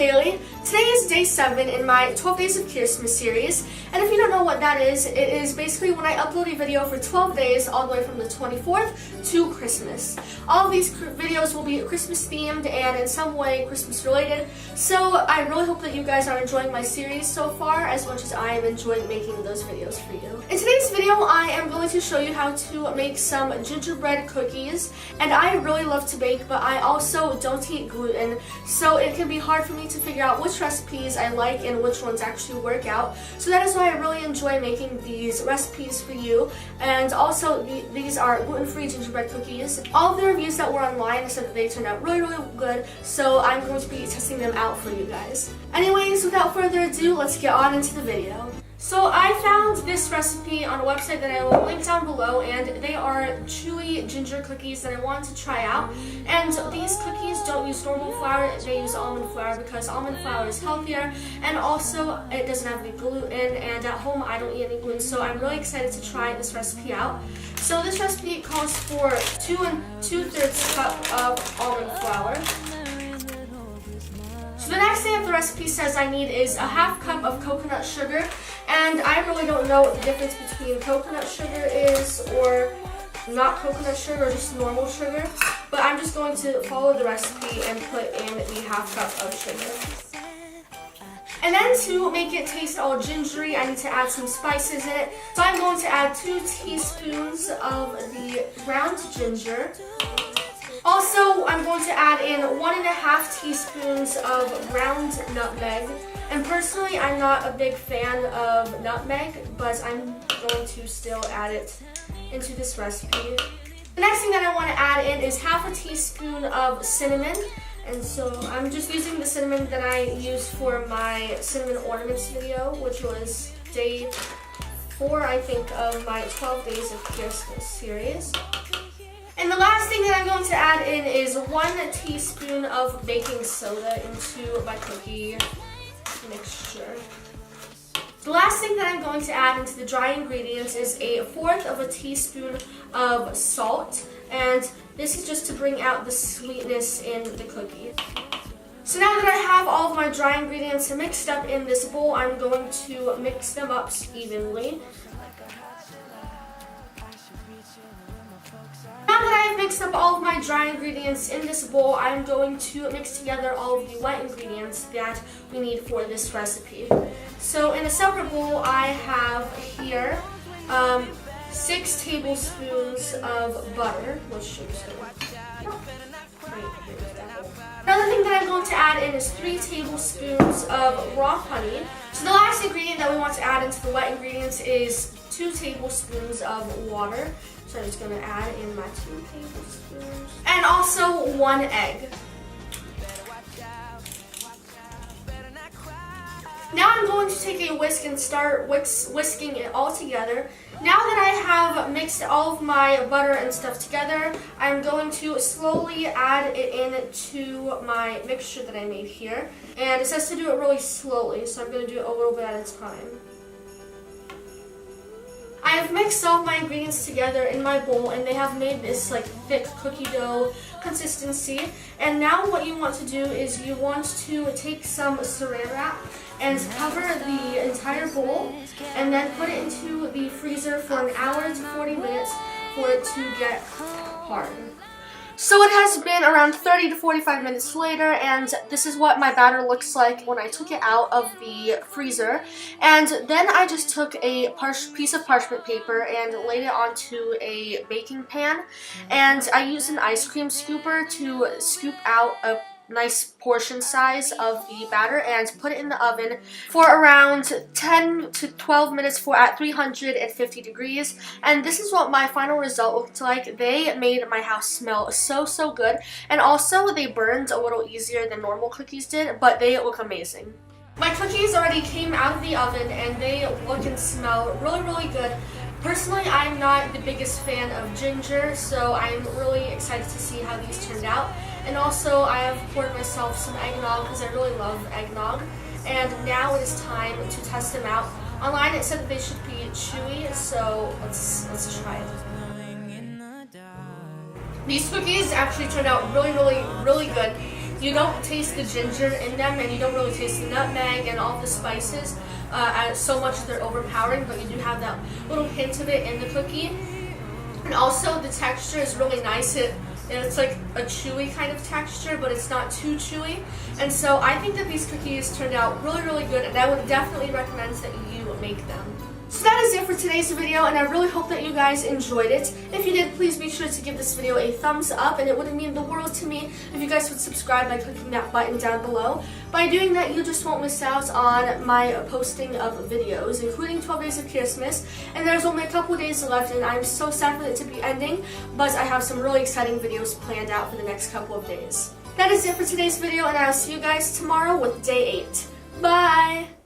Kaylee. Today is day 7 in my 12 Days of Kirstmas series, and if you don't know what that is, it is basically when I upload a video for 12 days all the way from the 24th to Christmas. All of these videos will be Christmas themed and in some way Christmas related, so I really hope that you guys are enjoying my series so far as much as I am enjoying making those videos for you. In today's video, I am going to show you how to make some gingerbread cookies, and I really love to bake, but I also don't eat gluten, so it can be hard for me to figure out which recipes I like and which ones actually work out. So that is why I really enjoy making these recipes for you. And also these are gluten-free gingerbread cookies. All of the reviews that were online said that they turned out really good, so I'm going to be testing them out for you guys. Anyways, without further ado, let's get on into the video. So I found this recipe on a website that I will link down below, and they are chewy ginger cookies that I wanted to try out. And these cookies don't use normal flour, they use almond flour because almond flour is healthier, and also it doesn't have any gluten, and at home I don't eat any gluten, so I'm really excited to try this recipe out. So this recipe calls for 2 2/3 cup of almond flour. So the next thing that the recipe says I need is a 1/2 cup of coconut sugar, and I really don't know what the difference between coconut sugar is or not coconut sugar or just normal sugar, but I'm just going to follow the recipe and put in the 1/2 cup of sugar. And then to make it taste all gingery, I need to add some spices in it. So I'm going to add 2 teaspoons of the ground ginger. Also, I'm going to add in 1.5 teaspoons of ground nutmeg. And personally, I'm not a big fan of nutmeg, but I'm going to still add it into this recipe. The next thing that I want to add in is 1/2 teaspoon of cinnamon. And so I'm just using the cinnamon that I used for my cinnamon ornaments video, which was day 4, I think, of my 12 Days of Kirstmas series. And the last thing that I'm going to add in is 1 teaspoon of baking soda into my cookie mixture. The last thing that I'm going to add into the dry ingredients is 1/4 teaspoon of salt, and this is just to bring out the sweetness in the cookie. So now that I have all of my dry ingredients mixed up in this bowl, I'm going to mix them up evenly. Now that I have mixed up all of my dry ingredients in this bowl, I'm going to mix together all of the wet ingredients that we need for this recipe. So in a separate bowl, I have here 6 tablespoons of butter, which should Another thing that I'm going to add in is 3 tablespoons of raw honey. So the last ingredient that we want to add into the wet ingredients is 2 tablespoons of water. So I'm just going to add in my 2 tablespoons. And also 1 egg. Now I'm going to take a whisk and start whisking it all together. Now that I have mixed all of my butter and stuff together, I'm going to slowly add it into my mixture that I made here. And it says to do it really slowly, so I'm going to do it a little bit at a time. I have mixed all of my ingredients together in my bowl, and they have made this like thick cookie dough consistency. And now what you want to do is you want to take some saran wrap and cover the entire bowl, and then put it into the freezer for 1 hour to 40 minutes for it to get hard. So it has been around 30 to 45 minutes later, and this is what my batter looks like when I took it out of the freezer. And then I just took a piece of parchment paper and laid it onto a baking pan, and I used an ice cream scooper to scoop out a nice portion size of the batter and put it in the oven for around 10 to 12 minutes at 350 degrees. And this is what my final result looked like. They made my house smell so good, and also they burned a little easier than normal cookies did, but they look amazing. My cookies already came out of the oven and they look and smell really good. Personally, I'm not the biggest fan of ginger, so I'm really excited to see how these turned out. And also, I have poured myself some eggnog because I really love eggnog. And now it is time to test them out. Online it said that they should be chewy, so let's try it. These cookies actually turned out really good. you don't taste the ginger in them, and you don't really taste the nutmeg and all the spices so much that they're overpowering, but you do have that little hint of it in the cookie. And also the texture is really nice. It's like a chewy kind of texture, but it's not too chewy. And so I think that these cookies turned out really, really good, and I would definitely recommend that you make them. So that is it for today's video, and I really hope that you guys enjoyed it. If you did, please be sure to give this video a thumbs up, and it would mean the world to me if you guys would subscribe by clicking that button down below. By doing that, you just won't miss out on my posting of videos, including 12 Days of Kirstmas, and there's only a couple days left, and I'm so sad for it to be ending, but I have some really exciting videos planned out for the next couple of days. That is it for today's video, and I'll see you guys tomorrow with day 8. Bye!